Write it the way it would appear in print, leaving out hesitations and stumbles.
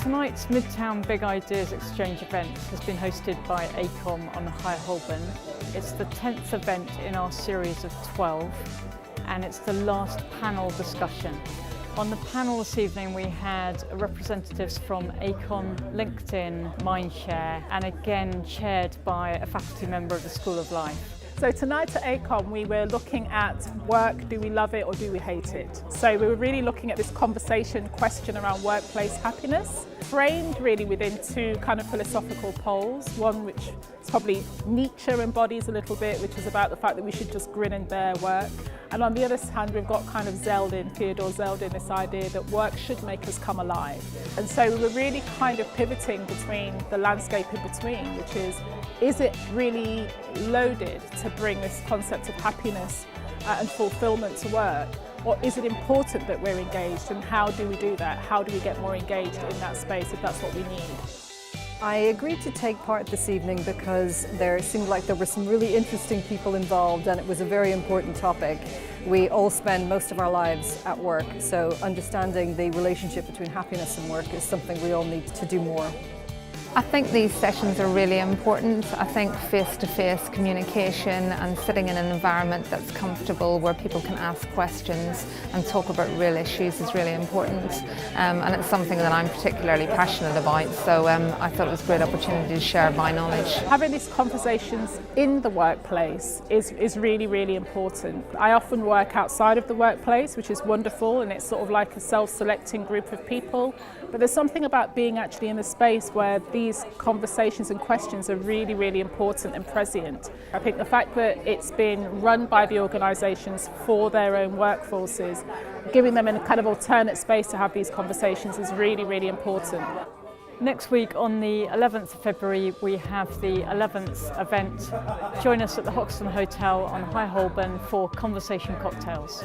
tonight's Midtown Big Ideas Exchange event has been hosted by ACOM on High Holborn. It's the 10th event in our series of 12 and it's the last panel discussion. On the panel this evening we had representatives from ACOM, LinkedIn, Mindshare and again chaired by a faculty member of the School of Life. So tonight at ACOM we were looking at work, do we love it or do we hate it? So we were really looking at this conversation question around workplace happiness, framed really within two kind of philosophical poles, one which is probably Nietzsche embodies a little bit, which is about the fact that we should just grin and bear work. And on the other hand, we've got kind of Theodore Zeldin, this idea that work should make us come alive. And so we were really kind of pivoting between the landscape in between, which is it really loaded to bring this concept of happiness and fulfillment to work? Or is it important that we're engaged, and how do we do that? How do we get more engaged in that space if that's what we need? I agreed to take part this evening because there seemed like there were some really interesting people involved and it was a very important topic. We all spend most of our lives at work, so understanding the relationship between happiness and work is something we all need to do more. I think these sessions are really important. I think face-to-face communication and sitting in an environment that's comfortable where people can ask questions and talk about real issues is really important. And it's something that I'm particularly passionate about, so I thought it was a great opportunity to share my knowledge. Having these conversations in the workplace is really, really important. I often work outside of the workplace, which is wonderful, and it's sort of like a self-selecting group of people. But there's something about being actually in the space where these conversations and questions are really, really important and prescient. I think the fact that it's been run by the organisations for their own workforces, giving them a kind of alternate space to have these conversations is really, really important. Next week on the 11th of February we have the 11th event. Join us at the Hoxton Hotel on High Holborn for conversation cocktails.